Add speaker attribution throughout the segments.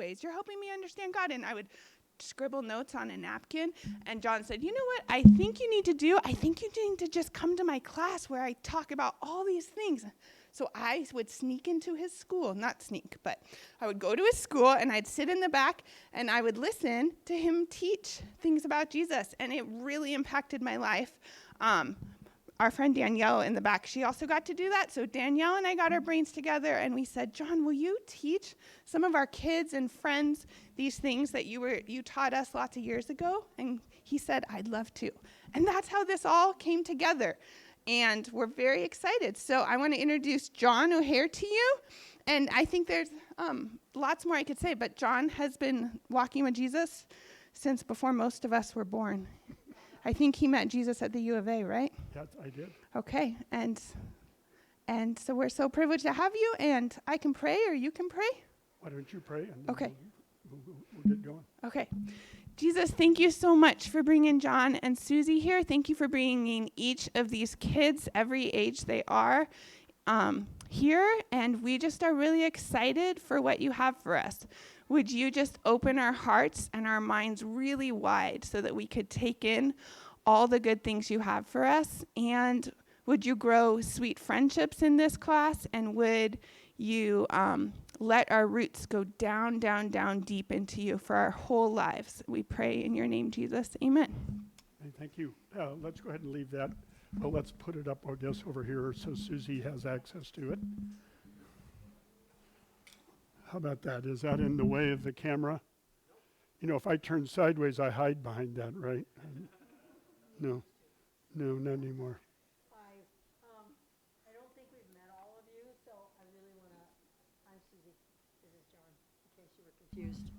Speaker 1: ways. You're helping me understand God. And I would scribble notes on a napkin. And John said, you know what I think you need to do? I think you need to just come to my class where I talk about all these things. So I would sneak into his school, not sneak, but I would go to his school and I'd sit in the back and I would listen to him teach things about Jesus. And it really impacted my life. Our friend Danielle in the back, she also got to do that. So Danielle and I got our brains together and we said, John, will you teach some of our kids and friends these things that you taught us lots of years ago? And he said, I'd love to. And that's how this all came together. And we're very excited. So I want to introduce John O'Hare to you. And I think there's lots more I could say, but John has been walking with Jesus since before most of us were born. I think he met Jesus at the U of A, right?
Speaker 2: Yes, I did.
Speaker 1: Okay, and so we're so privileged to have you, and I can pray, or you can pray?
Speaker 2: Why don't you pray, and then
Speaker 1: Okay.
Speaker 2: we'll get going.
Speaker 1: Okay. Jesus, thank you so much for bringing John and Susie here. Thank you for bringing each of these kids, every age they are, here, and we just are really excited for what you have for us. Would you just open our hearts and our minds really wide so that we could take in all the good things you have for us? And would you grow sweet friendships in this class? And would you let our roots go down, down, down deep into you for our whole lives? We pray in your name, Jesus. Amen.
Speaker 2: Hey, thank you. Let's go ahead and leave that. Well, let's put it up, I guess, over here so Susie has access to it. How about that? Is that in the way of the camera? You know, if I turn sideways, I hide behind that, right? No, not anymore.
Speaker 3: I don't think we've met all of you, so I really want to, I'm Susie, this is John, in case you were confused.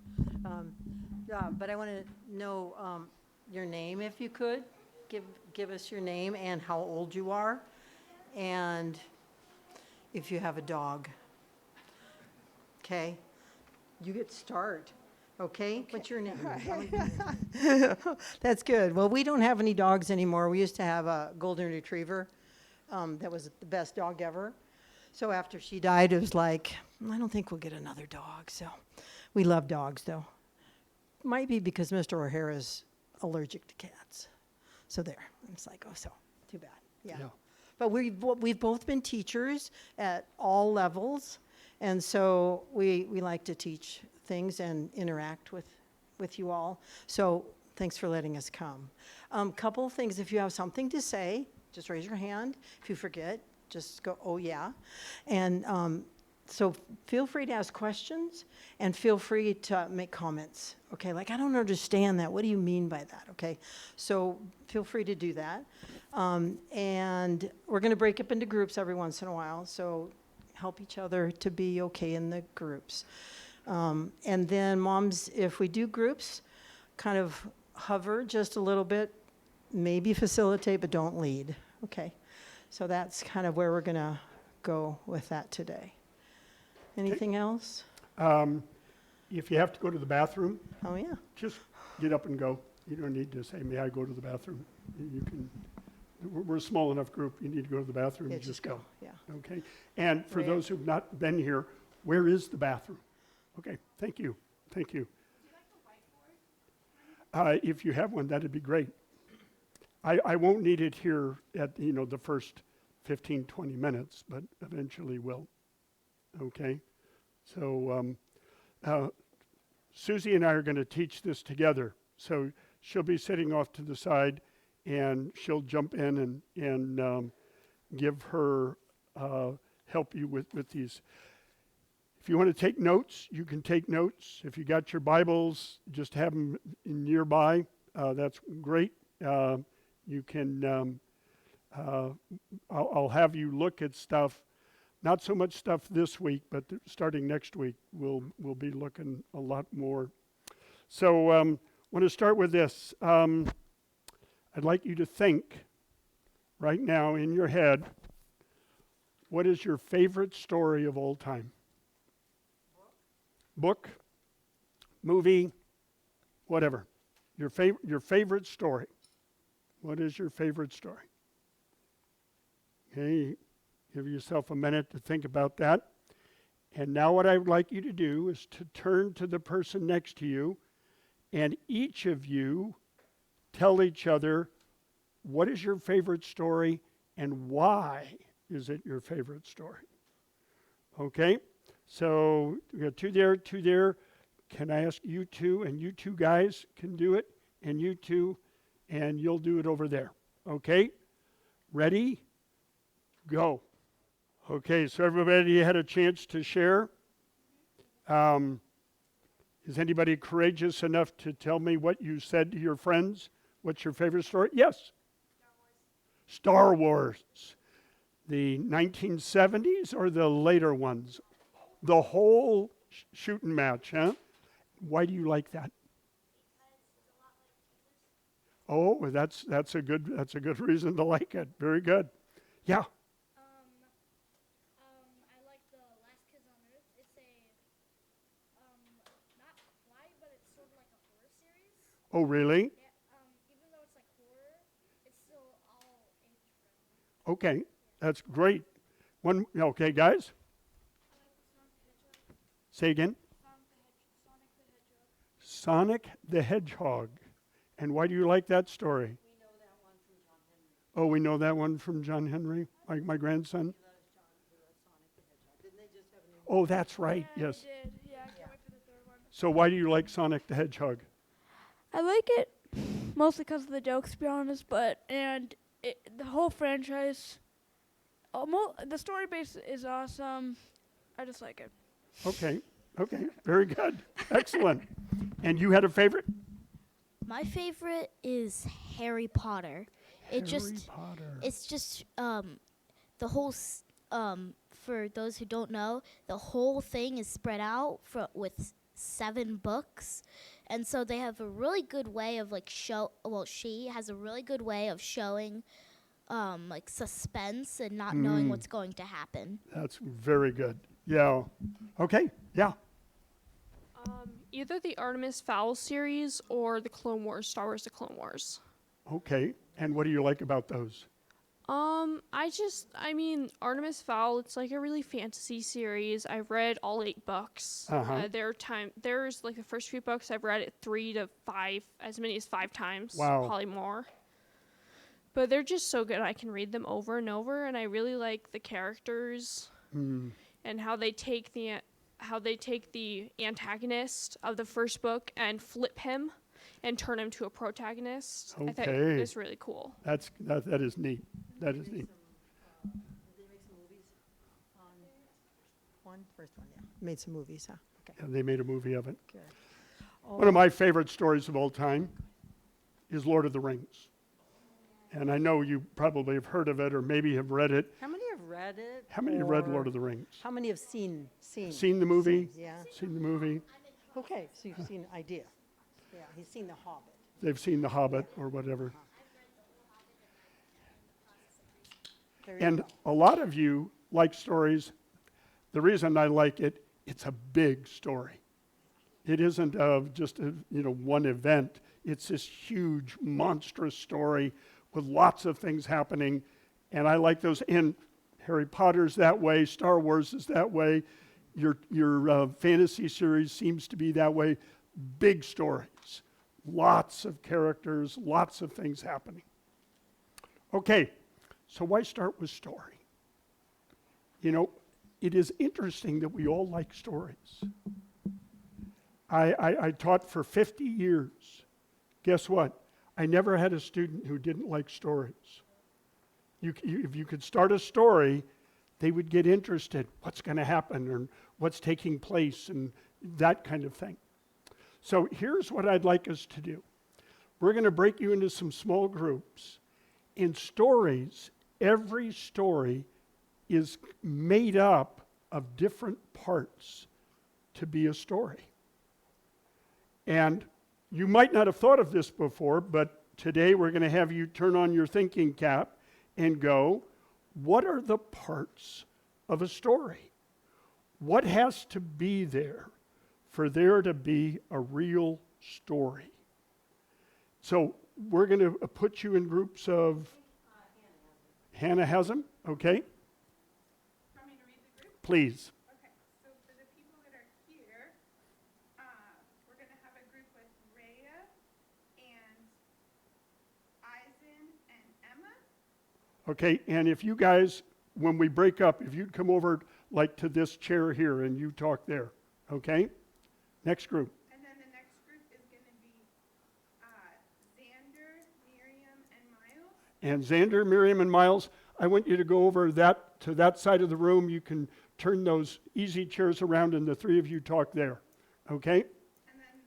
Speaker 3: But I want to know your name, if you could. Give us your name and how old you are, and if you have a dog. Okay, you get to start. Okay, what's your name? That's good. Well, we don't have any dogs anymore. We used to have a golden retriever. That was the best dog ever. So after she died, it was like, I don't think we'll get another dog. So we love dogs, though. Might be because Mr. O'Hare is allergic to cats. So there. It's like, oh, so too bad. Yeah. But we've both been teachers at all levels. And so we like to teach things and interact with you all. So thanks for letting us come. Couple of things. If you have something to say, just raise your hand. If you forget, just go, oh, yeah. And so feel free to ask questions and feel free to make comments. Okay, like, I don't understand that. What do you mean by that? Okay, so feel free to do that. And we're going to break up into groups every once in a while. So help each other to be okay in the groups. And then moms, if we do groups, kind of hover just a little bit, maybe facilitate, but don't lead. Okay, so that's kind of where we're going to go with that today. Anything else?
Speaker 2: If you have to go to the bathroom,
Speaker 3: Oh, yeah.
Speaker 2: just get up and go. You don't need to say, may I go to the bathroom? You can. We're a small enough group. You need to go to the bathroom,
Speaker 3: Yeah,
Speaker 2: you just go.
Speaker 3: Yeah.
Speaker 2: Okay. And for
Speaker 3: Right.
Speaker 2: those who've not been here, where is the bathroom? Okay. Thank you. Thank you. If you have one, that'd be great. I won't need it here at the first 15, 20 minutes, but eventually will. Okay. So Susie and I are going to teach this together. So she'll be sitting off to the side, and she'll jump in and give her help you with these. If you want to take notes, you can take notes. If you got your Bibles, just have them nearby. That's great. You can. I'll have you look at stuff. Not so much stuff this week, but starting next week, we'll be looking a lot more. So I want to start with this. I'd like you to think right now in your head, what is your favorite story of all time? Book, movie, whatever. Your favorite story. What is your favorite story? Okay, give yourself a minute to think about that. And now what I would like you to do is to turn to the person next to you, and each of you tell each other, what is your favorite story and why is it your favorite story? Okay? So we got two there, two there. Can I ask you two, and you two guys can do it, and you two, and you'll do it over there. Okay? Ready? Go. Okay, so everybody had a chance to share. Is anybody courageous enough to tell me what you said to your friends? What's your favorite story? Yes? Star Wars. The 1970s or the later ones? The whole shooting match, huh? Why do you like that? Oh, that's a good reason to like it. Very good. Yeah.
Speaker 4: I like the Last Kids on Earth. It's not quite, but it's sort of like a horror series.
Speaker 2: Oh, really?
Speaker 4: Yeah, even though it's like horror, it's still all age friendly.
Speaker 2: Okay, that's great. Okay, guys.
Speaker 4: I like Sonic the Hedgehog.
Speaker 2: Say again.
Speaker 4: Sonic the Hedgehog.
Speaker 2: Sonic the Hedgehog. And why do you like that story?
Speaker 3: We know that one from John Henry.
Speaker 2: Oh, we know that one from John Henry, my grandson.
Speaker 3: Didn't they just have a new
Speaker 2: Oh, that's right, yes.
Speaker 4: I did. Yeah, I can't wait for the third one.
Speaker 2: So why do you like Sonic the Hedgehog?
Speaker 4: I like it mostly because of the jokes, to be honest, the whole franchise, the story base is awesome. I just like it.
Speaker 2: Okay, very good. Excellent. And you had a favorite?
Speaker 5: My favorite is Harry Potter.
Speaker 2: Harry Potter.
Speaker 5: It's just the whole for those who don't know, the whole thing is spread out with 7 books, and so they have a really good way of she has a really good way of showing like suspense and not knowing what's going to happen.
Speaker 2: That's very good. Yeah. Okay, yeah.
Speaker 6: Either the Artemis Fowl series or the Clone Wars, Star Wars: The Clone Wars.
Speaker 2: Okay, and what do you like about those?
Speaker 6: Artemis Fowl, it's like a really fantasy series. I've read all 8 books.
Speaker 2: Uh-huh.
Speaker 6: There's like the first few books I've read it 3 to 5, as many as 5 times.
Speaker 2: Wow.
Speaker 6: Probably more. But they're just so good. I can read them over and over, and I really like the characters and how they take the antagonist of the first book and flip him and turn him to a protagonist. I thought
Speaker 2: Okay.
Speaker 6: it was really cool.
Speaker 2: That is neat. That is neat.
Speaker 3: Did they make some movies on first one, yeah. Made some movies, huh? Okay,
Speaker 2: And they made a movie of it.
Speaker 3: good.
Speaker 2: One of my favorite stories of all time is Lord of the Rings. And I know you probably have heard of it or maybe have read it.
Speaker 3: How many have read it?
Speaker 2: How many have read
Speaker 3: or
Speaker 2: Lord of the Rings?
Speaker 3: How many have seen?
Speaker 2: Seen the movie?
Speaker 3: Yeah.
Speaker 2: Seen the movie?
Speaker 3: Okay, so you've seen idea. Yeah, he's seen The Hobbit.
Speaker 2: They've seen The Hobbit or whatever.
Speaker 3: There you
Speaker 2: And
Speaker 3: go.
Speaker 2: a lot of you like stories. The reason I like it, it's a big story. It isn't just one event. It's this huge, monstrous story with lots of things happening. And I like those. And Harry Potter's that way. Star Wars is that way. Your fantasy series seems to be that way. Big stories. Lots of characters. Lots of things happening. Okay, so why start with story? It is interesting that we all like stories. I taught for 50 years. Guess what? I never had a student who didn't like stories. If you could start a story, they would get interested. What's going to happen or what's taking place and that kind of thing. So here's what I'd like us to do. We're going to break you into some small groups. In stories, every story is made up of different parts to be a story. And you might not have thought of this before, but today we're going to have you turn on your thinking cap and go, what are the parts of a story? What has to be there for there to be a real story? So we're going to put you in groups of... Hannah has them, okay?
Speaker 1: Want me to read the group?
Speaker 2: Please.
Speaker 1: Okay, so
Speaker 2: Okay, and if you guys, when we break up, if you'd come over like to this chair here and you talk there, okay? Next group.
Speaker 1: And then the next group is going to be Xander, Miriam, and Miles.
Speaker 2: And Xander, Miriam, and Miles, I want you to go over that to that side of the room. You can turn those easy chairs around and the three of you talk there, okay?
Speaker 1: And then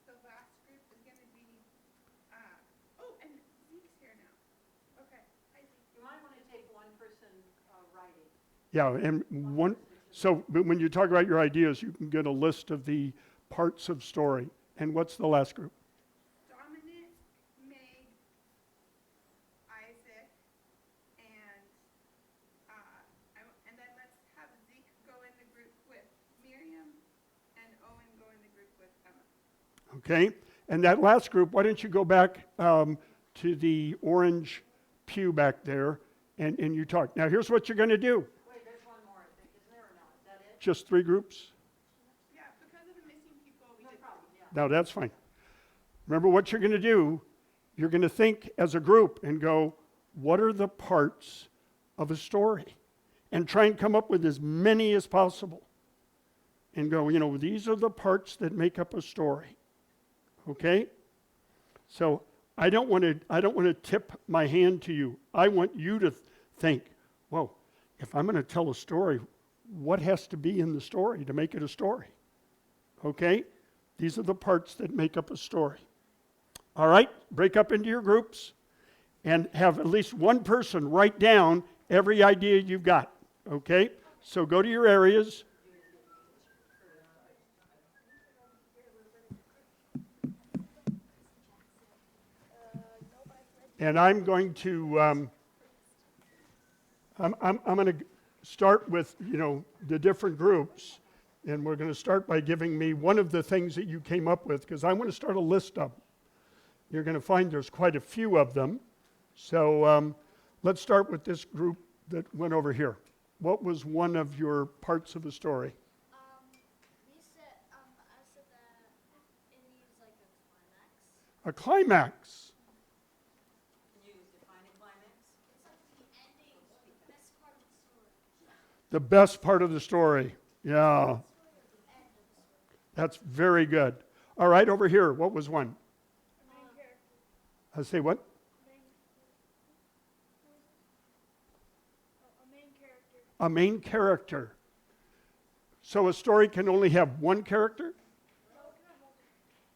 Speaker 1: the last group is going to be, and Zeke's here now. Okay. Hi, Zeke.
Speaker 3: You might want to take one person writing.
Speaker 2: Yeah, and one, so but when you talk about your ideas, you can get a list of the parts of story. And what's the last group?
Speaker 1: Dominic, Meg, Isaac, and and then let's have Zeke go in the group with Miriam, and Owen go in the group with Emma.
Speaker 2: Okay, and that last group, why don't you go back to the orange pew back there, and you talk. Now, here's what you're going to do.
Speaker 3: Wait, there's one more, I think. Isn't there or not? Is that it?
Speaker 2: Just 3 groups?
Speaker 1: Yeah, because of the missing people, we did.
Speaker 3: Problem, yeah.
Speaker 2: No, that's fine. Remember what you're going to do. You're going to think as a group and go, what are the parts of a story? And try and come up with as many as possible. And go, these are the parts that make up a story. Okay? So I don't want to tip my hand to you. I want you to think, whoa, if I'm going to tell a story, what has to be in the story to make it a story? Okay? These are the parts that make up a story. All right? Break up into your groups and have at least one person write down every idea you've got. Okay? So go to your areas. And I'm going to I'm going to start with, the different groups. And we're going to start by giving me one of the things that you came up with, because I want to start a list of them. You're going to find there's quite a few of them. So let's start with this group that went over here. What was one of your parts of the story?
Speaker 5: I said that it needs like
Speaker 2: A
Speaker 5: a climax.
Speaker 2: climax.
Speaker 3: Can you define a climax?
Speaker 5: It's like the ending, the best part of the story.
Speaker 2: The best part of the story. Yeah. That's very good. All right, over here, what was one? I say what? A main character. So a story can only have one character?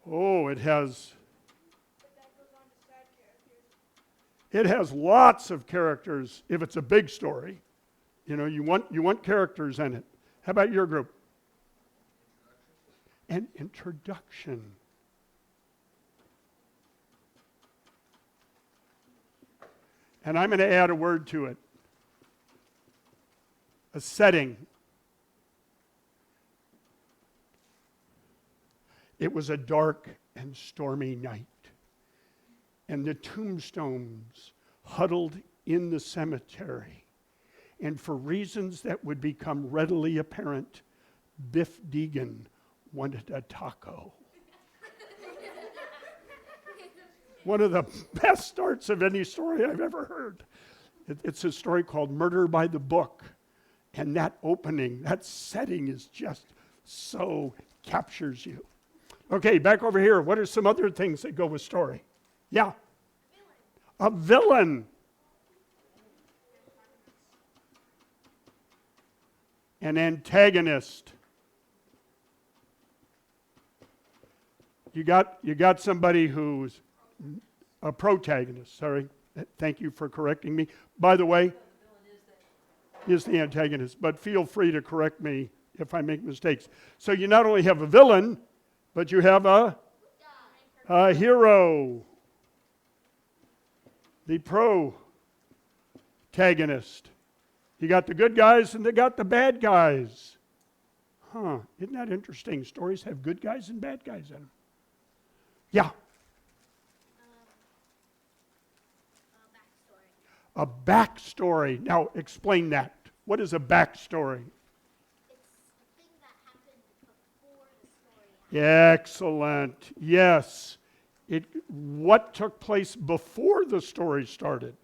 Speaker 2: Oh, it has. It has lots of characters if it's a big story. You want characters in it. How about your group? An introduction. And I'm going to add a word to it. A setting. It was a dark and stormy night, and the tombstones huddled in the cemetery. And for reasons that would become readily apparent, Biff Deegan wanted a taco. One of the best starts of any story I've ever heard. It's a story called Murder by the Book. And that opening, that setting is just so captures you. Okay, back over here. What are some other things that go with story? Yeah. A villain. An antagonist. You got somebody who's a protagonist. Sorry. Thank you for correcting me. By the way, is the antagonist, but feel free to correct me if I make mistakes. So you not only have a villain, but you have a hero. The protagonist. You got the good guys and they got the bad guys. Isn't that interesting? Stories have good guys and bad guys in them. Yeah. A backstory. Now, explain that. What is a backstory?
Speaker 5: It's a thing that happened before the story happened.
Speaker 2: Excellent. Yes. What took place before the story started?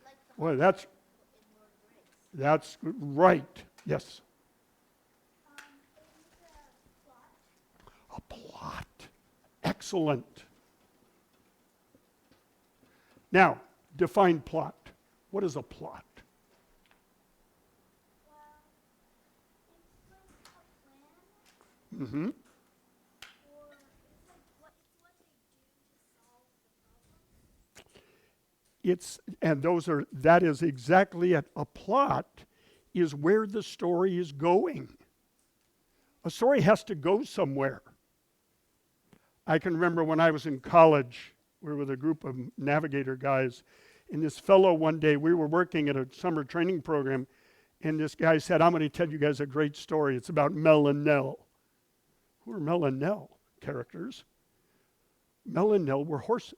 Speaker 5: Like the
Speaker 2: Well, that's right. Yes. A plot. Excellent. Now, define plot. What is a plot? Mm-hmm. That is exactly it. A plot is where the story is going. A story has to go somewhere. I can remember when I was in college, we were with a group of navigator guys, and this fellow one day, we were working at a summer training program, and this guy said, I'm going to tell you guys a great story. It's about Mel and Nell. Who are Mel and Nell characters? Mel and Nell were horses.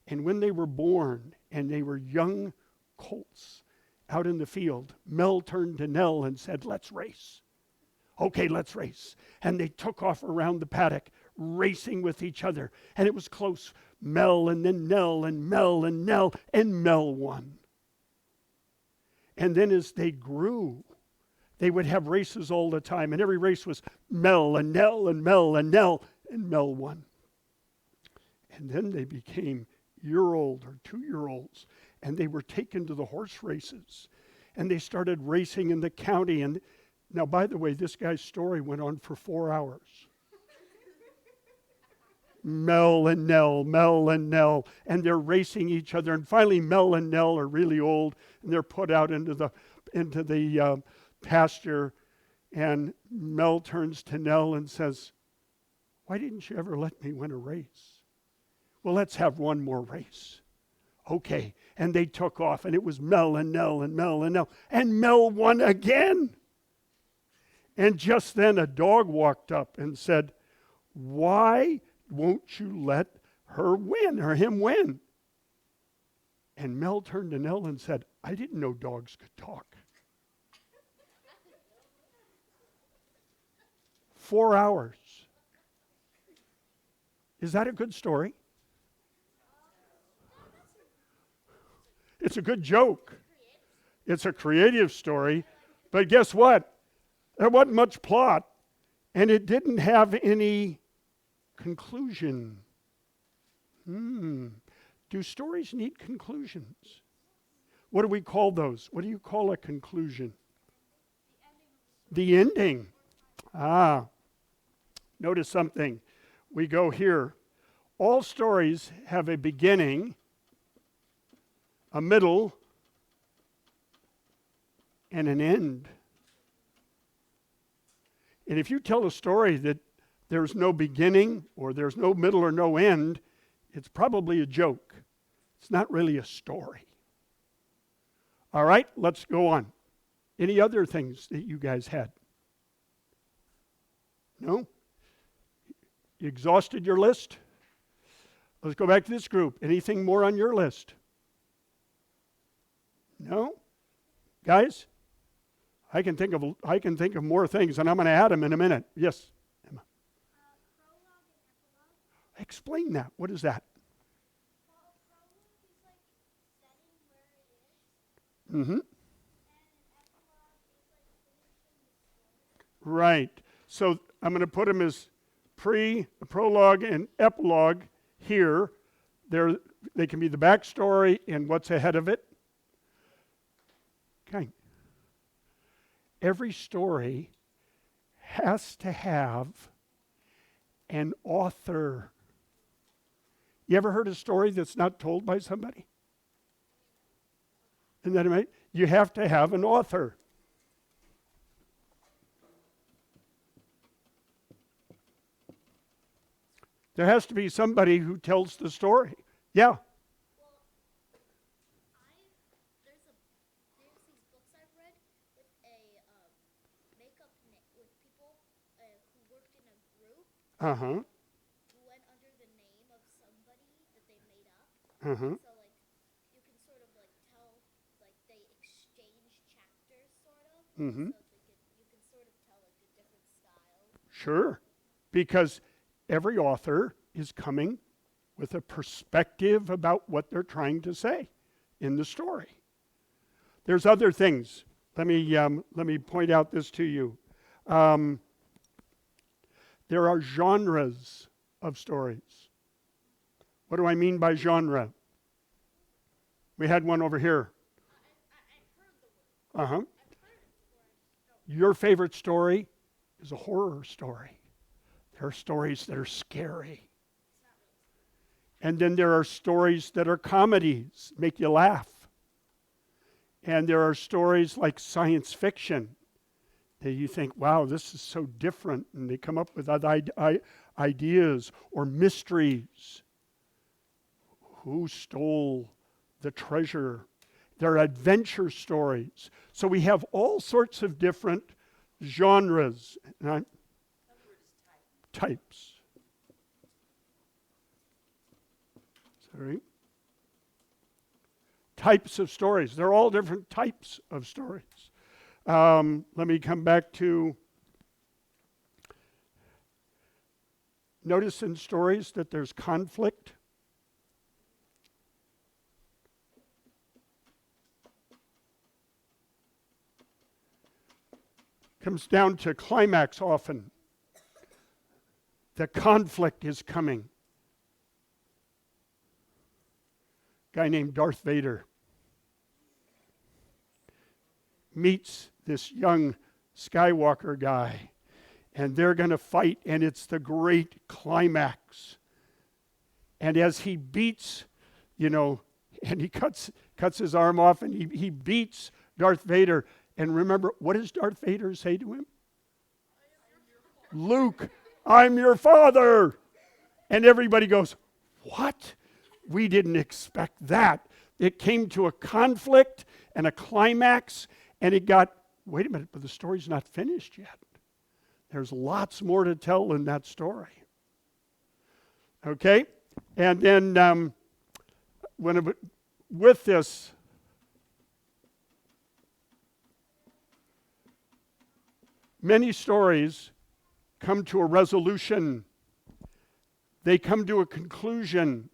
Speaker 2: And when they were born and they were young colts out in the field, Mel turned to Nell and said, let's race. Okay, let's race. And they took off around the paddock, racing with each other. And it was close. Mel and then Nell and Mel and Nell, and Mel won. And then as they grew, they would have races all the time. And every race was Mel and Nell and Mel and Nell, and Mel won. And then they became year-old or 2-year-olds, and they were taken to the horse races. And they started racing in the county. And now, by the way, this guy's story went on for 4 hours. Mel and Nell, and they're racing each other. And finally, Mel and Nell are really old, and they're put out into the pasture. And Mel turns to Nell and says, why didn't you ever let me win a race? Well, let's have one more race. Okay. And they took off, and it was Mel and Nell and Mel and Nell. And Mel won again. And just then a dog walked up and said, why won't you let her win or him win? And Mel turned to Nell and said, I didn't know dogs could talk. 4 hours. Is that a good story? It's a good joke. It's a creative story. But guess what? There wasn't much plot, and it didn't have any conclusion. Do stories need conclusions? What do we call those? What do you call a conclusion? The ending. Notice something. We go here. All stories have a beginning, a middle, and an end. And if you tell a story that there's no beginning or there's no middle or no end, it's probably a joke. It's not really a story. All right, let's go on. Any other things that you guys had? No? You exhausted your list? Let's go back to this group. Anything more on your list? No? Guys? I can think of more things, and I'm going to add them in a minute. Yes, Emma. Explain that. What is that? Mm-hmm. Right. So I'm going to put them as prologue, and epilogue here. They can be the backstory and what's ahead of it. Okay. Every story has to have an author. You ever heard a story that's not told by somebody? Isn't that right? You have to have an author. There has to be somebody who tells the story. Yeah.
Speaker 5: There's these books I've read with with people who worked in a group who went under the name of somebody that they made up. So you can sort of tell they exchange chapters sort of. So you can sort of tell a different style.
Speaker 2: Sure. Because every author is coming with a perspective about what they're trying to say. in the story. There's other things. Let me point out this to you. There are genres of stories. What do I mean by genre? We had one over here. Uh-huh. Your favorite story is a horror story. There are stories that are scary. And then there are stories that are comedies, make you laugh. And there are stories like science fiction that you think, wow, this is so different. And they come up with other ideas or mysteries. Who stole the treasure? There are adventure stories. So we have all sorts of different genres. Types. Sorry. Types of stories. They're all different types of stories. Let me come back to, notice in stories that there's conflict. Comes down to climax often. The conflict is coming. Guy named Darth Vader meets this young Skywalker guy, and they're going to fight, and it's the great climax. And as he beats, and he cuts his arm off, and he beats Darth Vader. And remember, what does Darth Vader say to him? Luke, I'm your father. And everybody goes, what? We didn't expect that. It came to a conflict and a climax, and it got, wait a minute, but the story's not finished yet. There's lots more to tell in that story. Okay? And then with this, many stories come to a resolution. They come to a conclusion.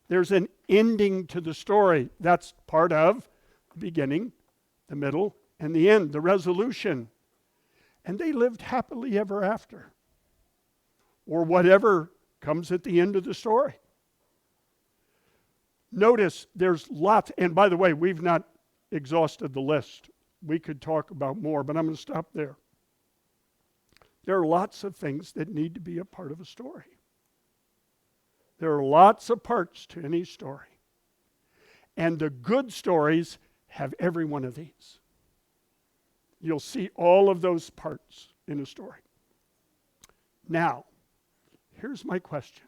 Speaker 2: There's an ending to the story. That's part of the beginning, the middle, and the end, the resolution. And they lived happily ever after. Or whatever comes at the end of the story. Notice there's lots, and by the way, we've not exhausted the list. We could talk about more, but I'm going to stop there. There are lots of things that need to be a part of a story. There are lots of parts to any story. And the good stories have every one of these. You'll see all of those parts in a story. Now, here's my question.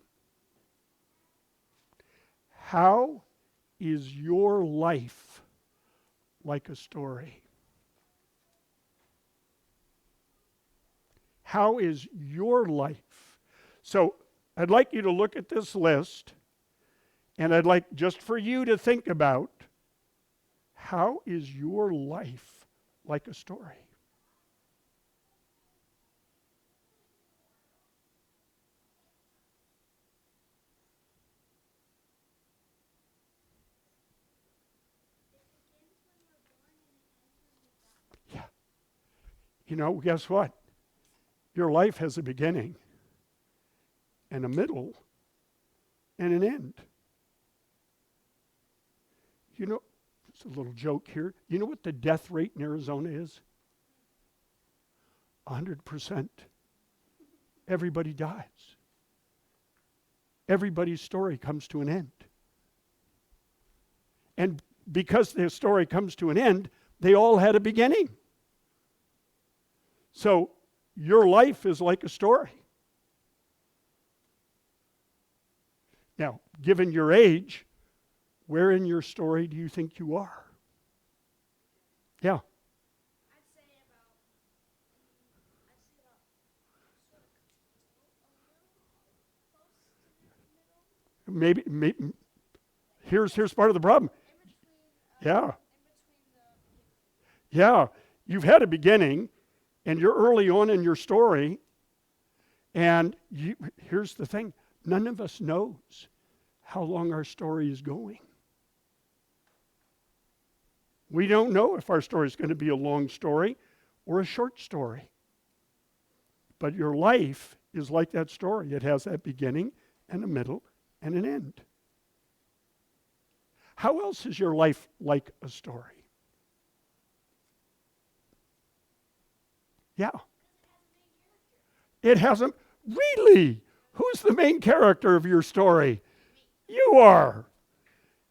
Speaker 2: How is your life like a story? How is your life? So I'd like you to look at this list, and I'd like just for you to think about, how is your life like a story? Yeah. Guess what? Your life has a beginning and a middle and an end. It's a little joke here. You know what the death rate in Arizona is? 100%. Everybody dies. Everybody's story comes to an end. And because their story comes to an end, they all had a beginning. So your life is like a story. Now, given your age, where in your story do you think you are? Yeah. Maybe here's part of the problem. Yeah. Yeah. You've had a beginning, and you're early on in your story, and here's the thing. None of us knows how long our story is going. We don't know if our story is going to be a long story or a short story. But your life is like that story. It has that beginning and a middle and an end. How else is your life like a story? Yeah. It hasn't. Really? Who's the main character of your story? You are.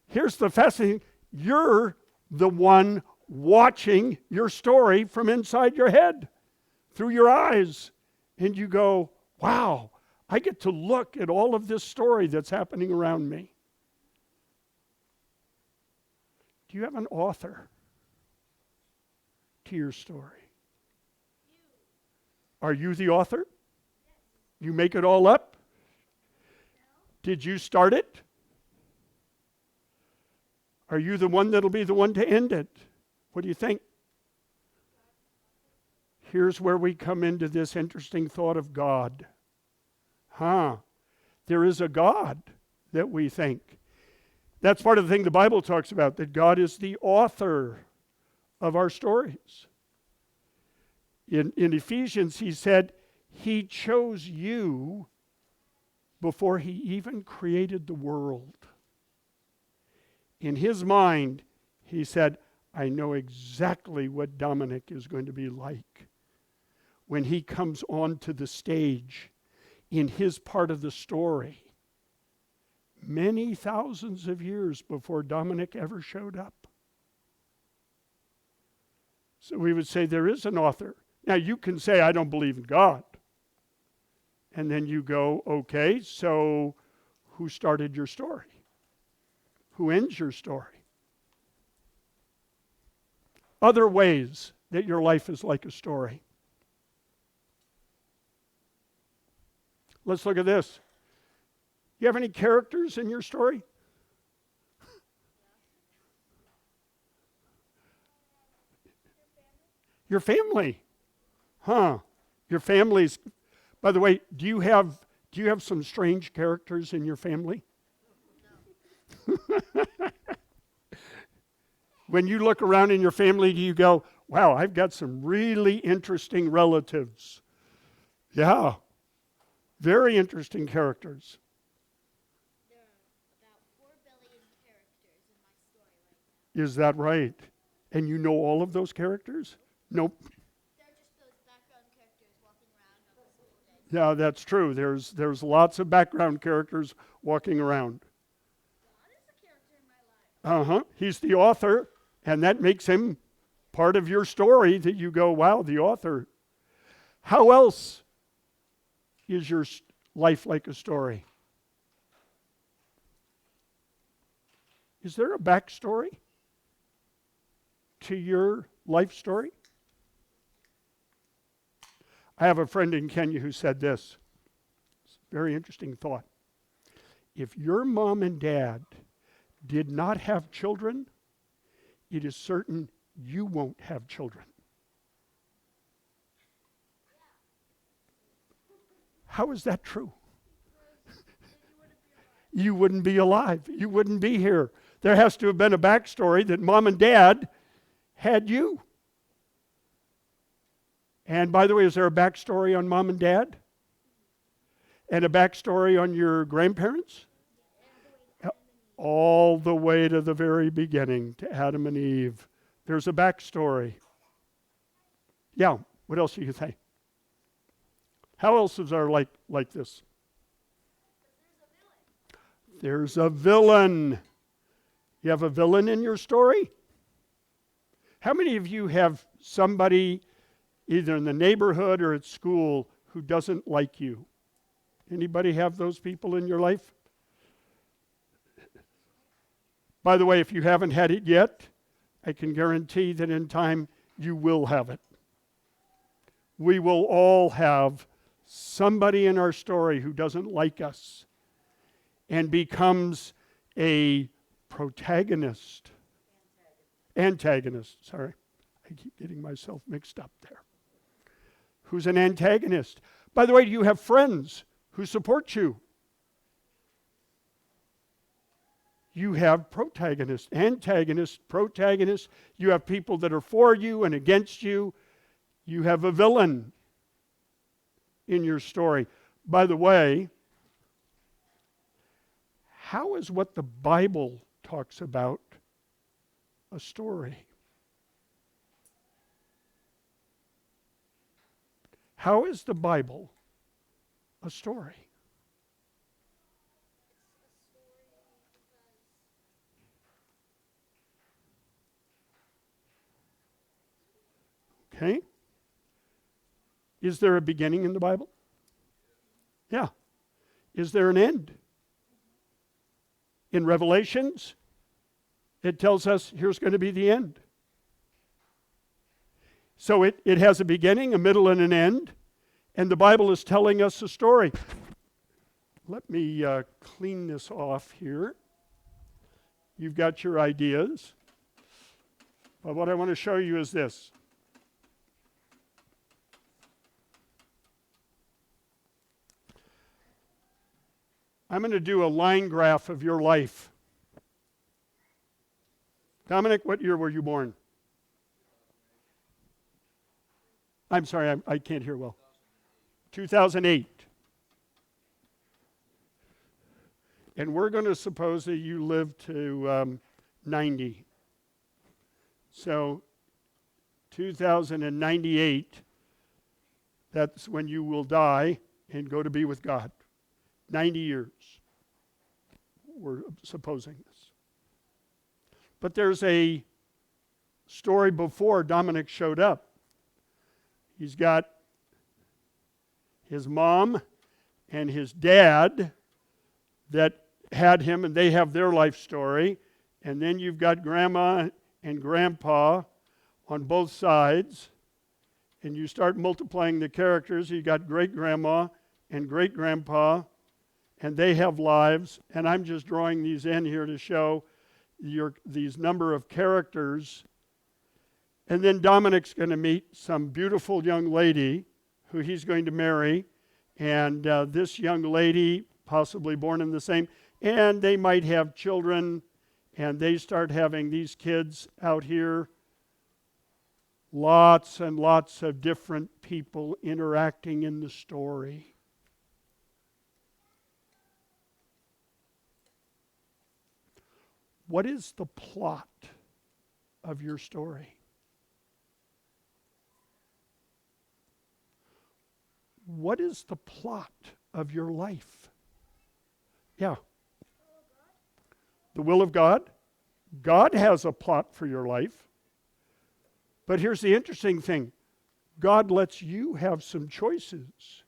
Speaker 2: Here's the fascinating. You're the one watching your story from inside your head, through your eyes. And you go, wow, I get to look at all of this story that's happening around me. Do you have an author to your story? Are you the author? You make it all up? Did you start it? Are you the one that'll be the one to end it? What do you think? Here's where we come into this interesting thought of God. There is a God that we think. That's part of the thing the Bible talks about, that God is the author of our stories. In Ephesians, he said, he chose you before he even created the world. In his mind, he said, I know exactly what Dominic is going to be like when he comes onto the stage in his part of the story, many thousands of years before Dominic ever showed up. So we would say there is an author. Now you can say, I don't believe in God. And then you go, okay, so who started your story? Who ends your story? Other ways that your life is like a story. Let's look at this. You have any characters in your story? Your family. Your family's. By the way, do you have some strange characters in your family? No. When you look around in your family, do you go, wow, I've got some really interesting relatives? Yeah. Very interesting characters.
Speaker 5: There are about 4 billion characters in my story right now.
Speaker 2: Is that right? And you know all of those characters? Nope.
Speaker 5: They're just those background characters walking around on the school day.
Speaker 2: Yeah, that's true. There's lots of background characters walking around.
Speaker 5: God is a character in my life.
Speaker 2: He's the author, and that makes him part of your story that you go, wow, the author. How else is your life like a story? Is there a backstory to your life story? I have a friend in Kenya who said this. It's a very interesting thought. If your mom and dad did not have children, it is certain you won't have children. How is that true? You wouldn't be alive. You wouldn't be here. There has to have been a backstory that mom and dad had you. And by the way, is there a backstory on mom and dad? And a backstory on your grandparents? All the way to the very beginning, to Adam and Eve. There's a backstory. Yeah, what else do you think? How else is our life like this? There's a villain. You have a villain in your story? How many of you have somebody either in the neighborhood or at school who doesn't like you? Anybody have those people in your life? By the way, if you haven't had it yet, I can guarantee that in time you will have it. We will all have somebody in our story who doesn't like us and becomes a protagonist. Antagonist, sorry. I keep getting myself mixed up there. Who's an antagonist? By the way, do you have friends who support you? you have protagonists, antagonists, protagonists. You have people that are for you and against you. You have a villain in your story. By the way, how is what the Bible talks about a story? How is the Bible a story? Okay? Is there a beginning in the Bible? Yeah. Is there an end? In Revelations, it tells us here's going to be the end. So it has a beginning, a middle, and an end. And the Bible is telling us a story. Let me clean this off here. You've got your ideas. But what I want to show you is this. I'm going to do a line graph of your life. Dominic, what year were you born? I'm sorry, I can't hear well. 2008. And we're going to suppose that you live to 90. So 2098, that's when you will die and go to be with God. 90 years. We're supposing this. But there's a story before Dominic showed up. He's got his mom and his dad that had him, and they have their life story. And then you've got grandma and grandpa on both sides. And you start multiplying the characters. You got great-grandma and great-grandpa, and they have lives. And I'm just drawing these in here to show these number of characters. And then Dominic's going to meet some beautiful young lady who he's going to marry. And this young lady, possibly born in the same, and they might have children, and they start having these kids out here. Lots and lots of different people interacting in the story. What is the plot of your story? What is the plot of your life? Yeah. The will of God? God has a plot for your life. But here's the interesting thing. God lets you have some choices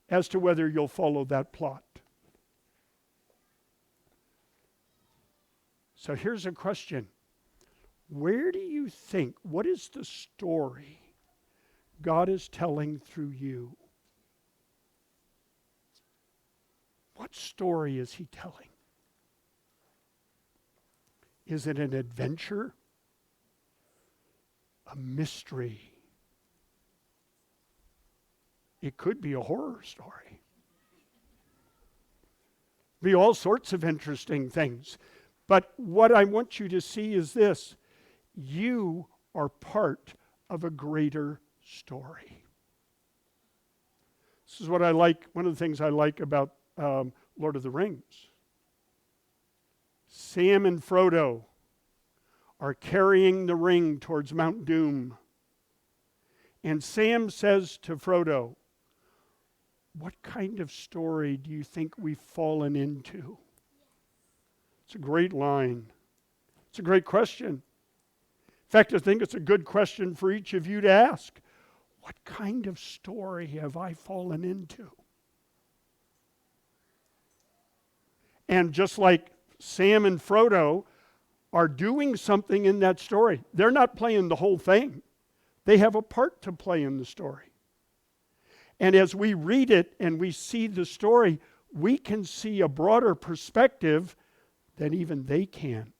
Speaker 2: as to whether you'll follow that plot. So here's a question. Where do you think, what is the story God is telling through you? What story is he telling? Is it an adventure? A mystery? It could be a horror story. Be all sorts of interesting things. But what I want you to see is this. You are part of a greater story. This is what I like, one of the things I like about Lord of the Rings. Sam and Frodo are carrying the ring towards Mount Doom. And Sam says to Frodo, "What kind of story do you think we've fallen into?" It's a great line. It's a great question. In fact, I think it's a good question for each of you to ask. What kind of story have I fallen into? And just like Sam and Frodo are doing something in that story, they're not playing the whole thing. They have a part to play in the story. And as we read it and we see the story, we can see a broader perspective than even they can.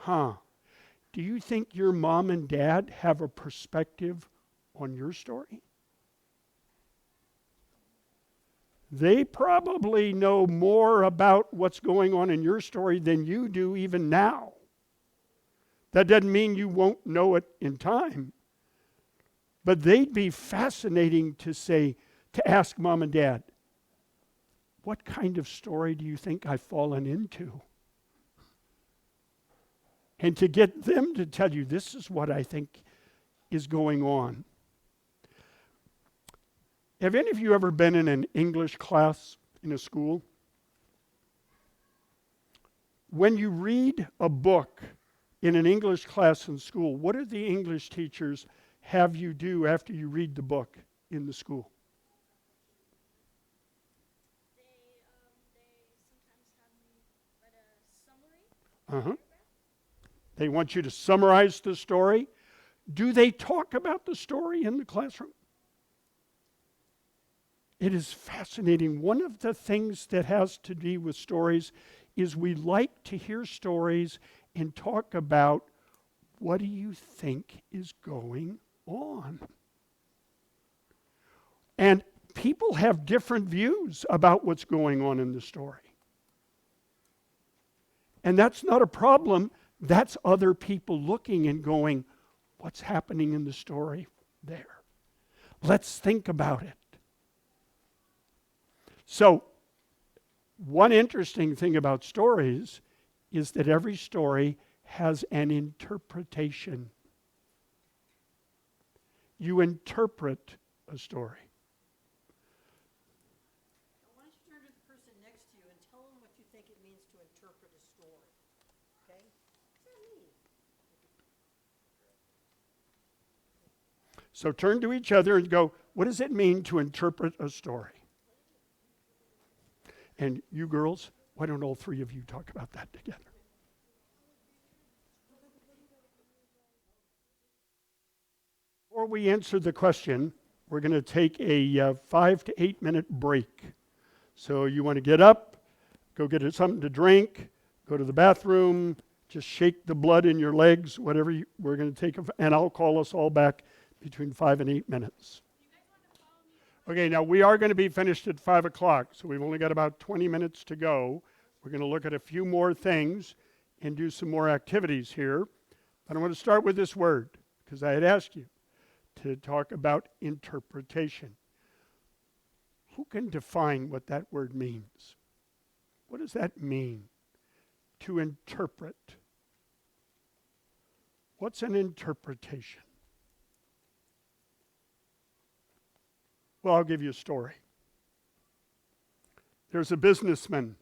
Speaker 2: Do you think your mom and dad have a perspective on your story? They probably know more about what's going on in your story than you do even now. That doesn't mean you won't know it in time. But they'd be fascinating to ask mom and dad, what kind of story do you think I've fallen into? And to get them to tell you, this is what I think is going on. Have any of you ever been in an English class in a school? When you read a book in an English class in school, what do the English teachers have you do after you read the book in the school? They want you to summarize the story. Do they talk about the story in the classroom? It is fascinating. One of the things that has to do with stories is we like to hear stories and talk about, what do you think is going on? And people have different views about what's going on in the story. And that's not a problem. That's other people looking and going, what's happening in the story there? Let's think about it. So, one interesting thing about stories is that every story has an interpretation. You interpret a story.
Speaker 3: Why don't you turn to the person next to you and tell them what you think it means to interpret a story? Okay? What's that mean?
Speaker 2: So turn to each other and go, what does it mean to interpret a story? And you girls, why don't all three of you talk about that together? Before we answer the question, we're going to take a 5 to 8 minute break. So you want to get up, go get something to drink, go to the bathroom, just shake the blood in your legs, whatever we're going to take, and I'll call us all back between 5 and 8 minutes. Okay, now we are going to be finished at 5 o'clock, so we've only got about 20 minutes to go. We're going to look at a few more things and do some more activities here. But I want to start with this word, because I had asked you to talk about interpretation. Who can define what that word means? What does that mean? To interpret. What's an interpretation? Well, I'll give you a story. There's a businessman,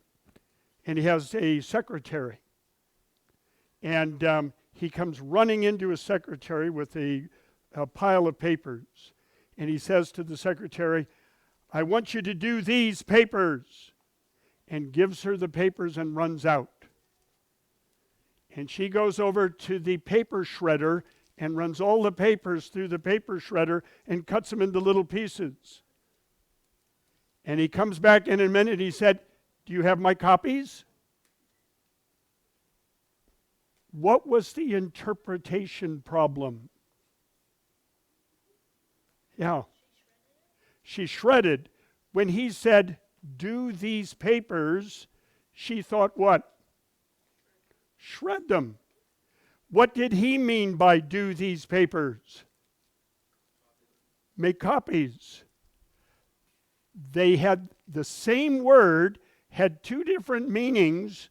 Speaker 2: and he has a secretary. And he comes running into his secretary with a pile of papers. And he says to the secretary, I want you to do these papers. And gives her the papers and runs out. And she goes over to the paper shredder and runs all the papers through the paper shredder and cuts them into little pieces. And he comes back in a minute. He said, do you have my copies? What was the interpretation problem? Yeah. She shredded. When he said, do these papers, she thought what? Shred them. What did he mean by do these papers? Make copies. They had the same word, had two different meanings,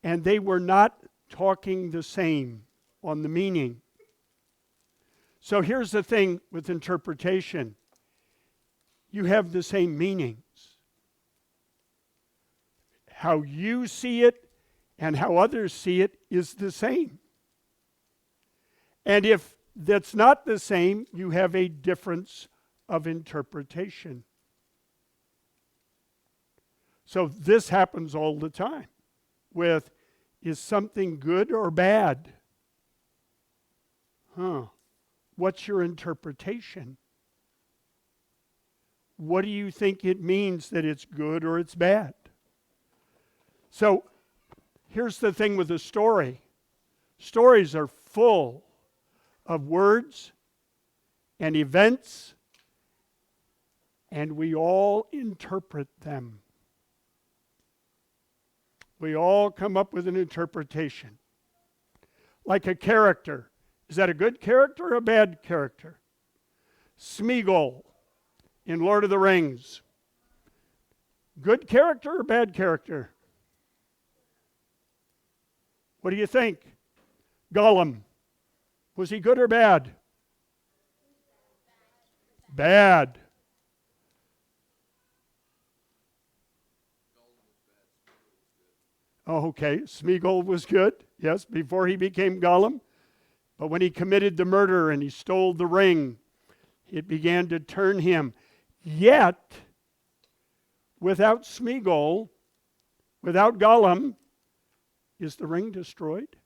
Speaker 2: and they were not talking the same on the meaning. So here's the thing with interpretation. You have the same meanings. How you see it and how others see it is the same. And if that's not the same, you have a difference of interpretation. So this happens all the time with, is something good or bad? What's your interpretation? What do you think it means that it's good or it's bad? So here's the thing with a story. Stories are full of words and events And we all interpret them. We all come up with an interpretation. Like a character. Is that a good character or a bad character? Smeagol in Lord of the Rings. Good character or bad character? What do you think? Gollum. Was he good or bad? Bad. Oh, okay. Smeagol was good, yes, before he became Gollum. But when he committed the murder and he stole the ring, it began to turn him. Yet, without Smeagol, without Gollum, is the ring destroyed?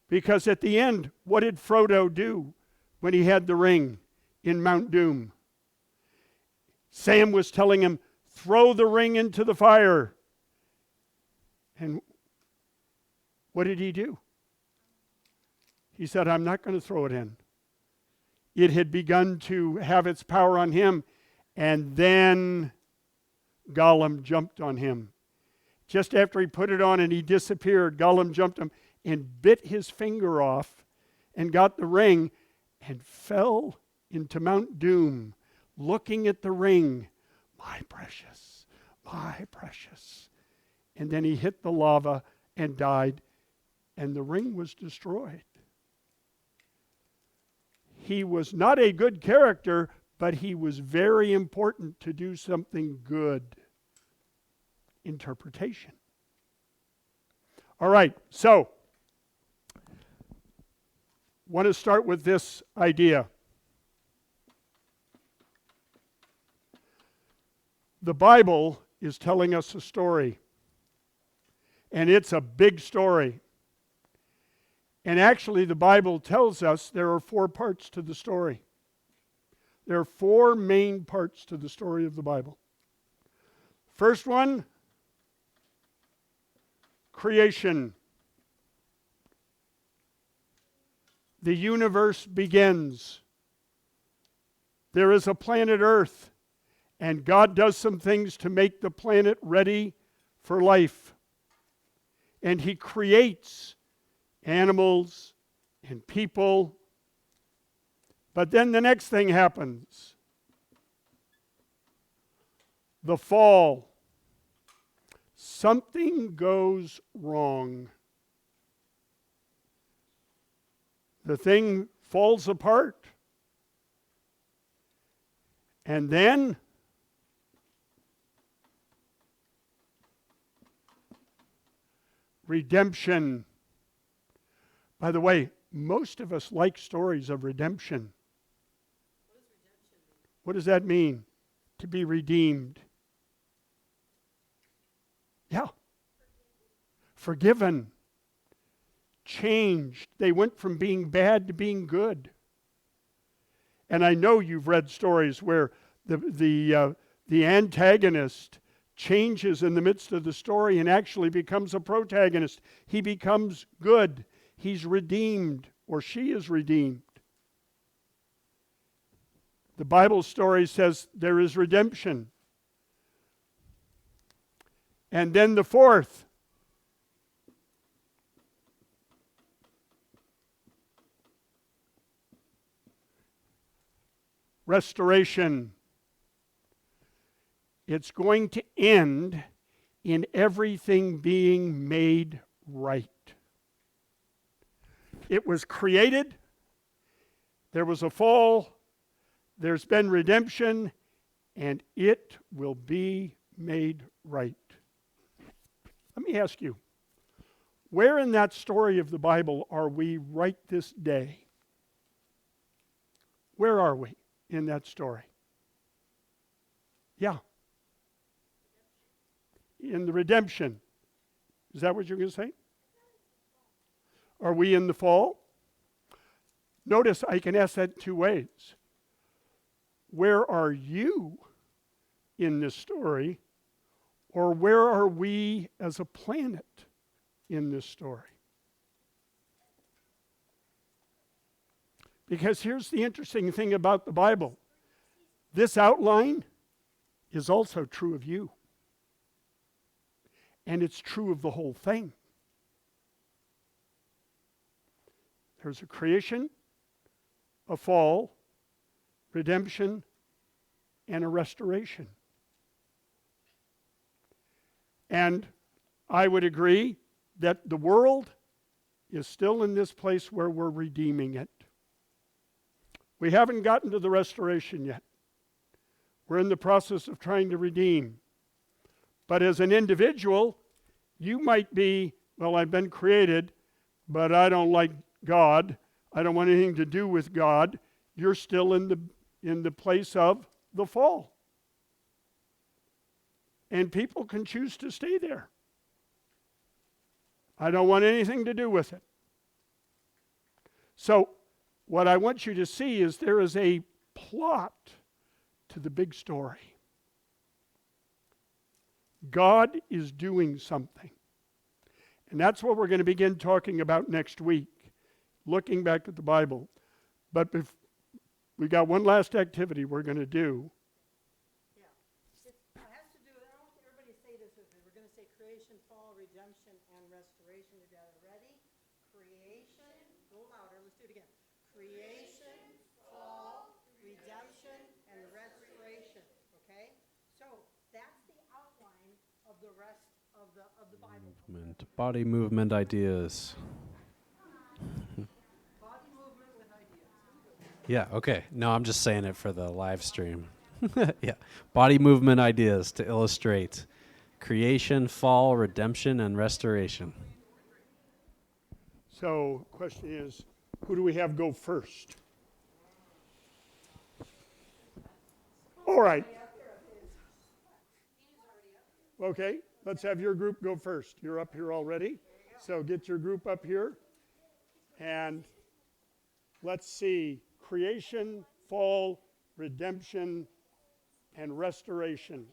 Speaker 2: Because at the end, what did Frodo do when he had the ring in Mount Doom? Sam was telling him, throw the ring into the fire. And what did he do? He said, I'm not going to throw it in. It had begun to have its power on him, and then Gollum jumped on him. Just after he put it on and he disappeared, Gollum jumped him and bit his finger off and got the ring and fell into Mount Doom, looking at the ring. My precious, my precious. And then he hit the lava and died, and the ring was destroyed. He was not a good character, but he was very important to do something good. Interpretation. All right, so want to start with this idea. The Bible is telling us a story, and it's a big story. And actually, the Bible tells us there are 4 parts to the story. There are 4 main parts to the story of the Bible. First one, creation. The universe begins. There is a planet Earth, and God does some things to make the planet ready for life. And He creates animals and people. But then the next thing happens. The fall. Something goes wrong. The thing falls apart. And then redemption. By the way, most of us like stories of redemption. What does that mean? To be redeemed. Yeah. Forgiven. Changed. They went from being bad to being good. And I know you've read stories where the antagonist changes in the midst of the story and actually becomes a protagonist. He becomes good. He's redeemed, or she is redeemed. The Bible story says there is redemption. And then the fourth. Restoration. It's going to end in everything being made right. It was created. There was a fall. There's been redemption. And it will be made right. Let me ask you, where in that story of the Bible are we right this day? Where are we in that story? Yeah. In the redemption. Is that what you're going to say? Are we in the fall? Notice I can ask that 2 ways. Where are you in this story? Or where are we as a planet in this story? Because here's the interesting thing about the Bible. This outline is also true of you. And it's true of the whole thing. There's a creation, a fall, redemption, and a restoration. And I would agree that the world is still in this place where we're redeeming it. We haven't gotten to the restoration yet. We're in the process of trying to redeem. But as an individual, you might be, well, I've been created, but I don't like God. I don't want anything to do with God. You're still in the place of the fall. And people can choose to stay there. I don't want anything to do with it. So, what I want you to see is there is a plot to the big story. God is doing something. And that's what we're going to begin talking about next week, looking back at the Bible. But we got one last activity we're going to do.
Speaker 3: It has to do, I want everybody to say this with me. We're going to say creation, fall, redemption, and restoration together. Ready? Creation, go louder, let's do it again. Creation, fall, redemption, and restoration. Okay? So that's the outline of the rest of the Bible.
Speaker 7: Body movement ideas.
Speaker 3: Body movement with ideas.
Speaker 7: Yeah, okay. No, I'm just saying it for the live stream. Yeah. Body movement ideas to illustrate creation, fall, redemption, and restoration.
Speaker 2: So, question is, who do we have go first? All right. Okay, let's have your group go first. You're up here already. So get your group up here. And let's see. Creation, fall, redemption, and restoration.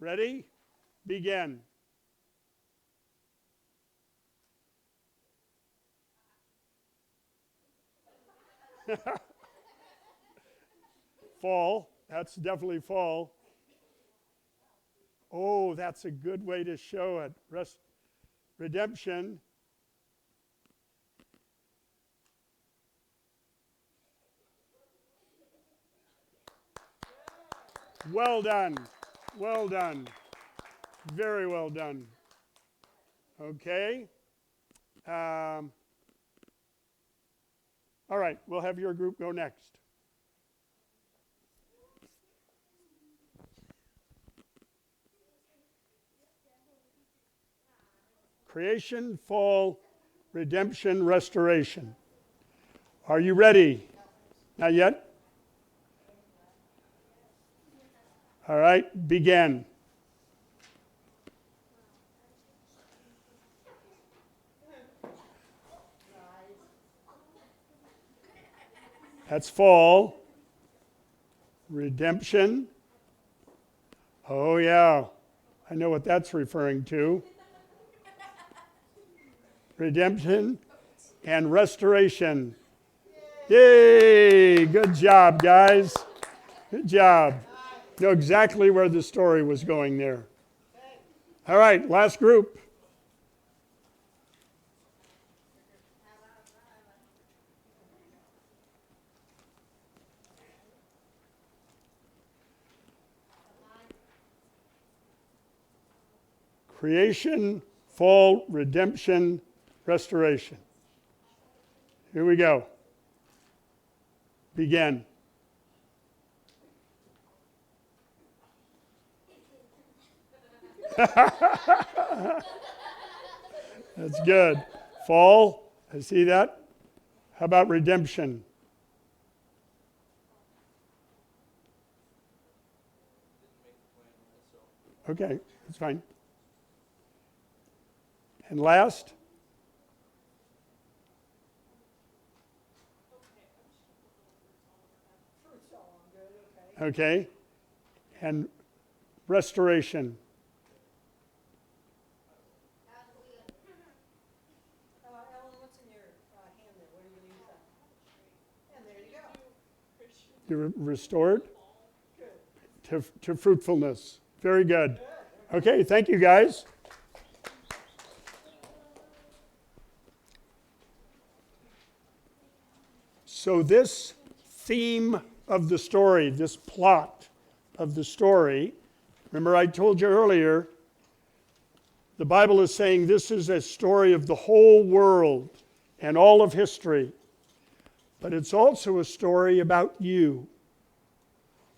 Speaker 2: Ready? Begin. Fall. That's definitely fall. Oh, that's a good way to show it. Redemption. Well done. Well done. Very well done. Okay. All right, we'll have your group go next. Creation, fall, redemption, restoration. Are you ready? Not yet? All right, begin. That's fall. Redemption. Oh, yeah. I know what that's referring to. Redemption and restoration. Yay! Good job, guys. Good job. Know exactly where the story was going there. All right, last group. Creation, fall, redemption, restoration. Here we go. Begin. That's good. Fall, I see that. How about redemption? Okay, that's fine. And last? Okay. And restoration.
Speaker 3: Ellen, what's in your
Speaker 2: You're restored to fruitfulness. Very good. Okay, thank you guys. So this theme of the story, this plot of the story, remember I told you earlier, the Bible is saying this is a story of the whole world and all of history. But it's also a story about you.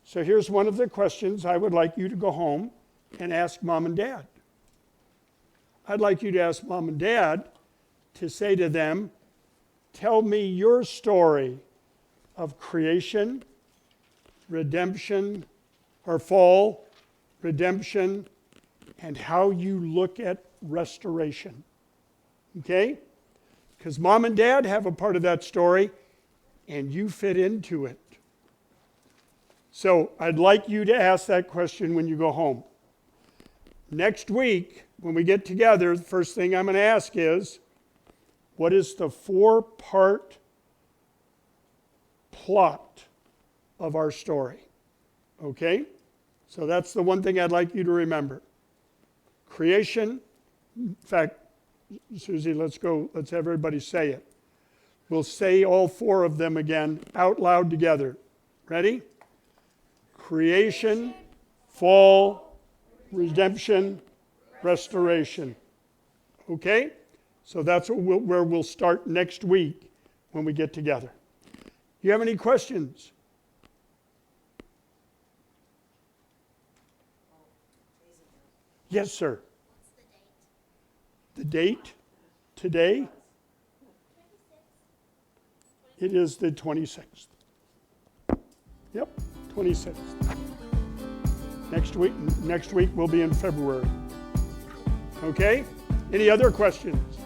Speaker 2: So here's one of the questions I would like you to go home and ask Mom and Dad. I'd like you to ask Mom and Dad to say to them, tell me your story of creation, redemption, or fall, redemption, and how you look at restoration. Okay? Because Mom and Dad have a part of that story, and you fit into it. So I'd like you to ask that question when you go home. Next week, when we get together, the first thing I'm going to ask is, what is the 4-part plot of our story? Okay? So that's the one thing I'd like you to remember. Creation. In fact, Susie, let's have everybody say it. We'll say all 4 of them again out loud together. Ready? Creation, fall, redemption, restoration. Okay? So that's where we'll start next week when we get together. You have any questions? Yes, sir.
Speaker 5: What's the date?
Speaker 2: The date today? It is the 26th. Yep, 26th. Next week we'll be in February. Okay? Any other questions?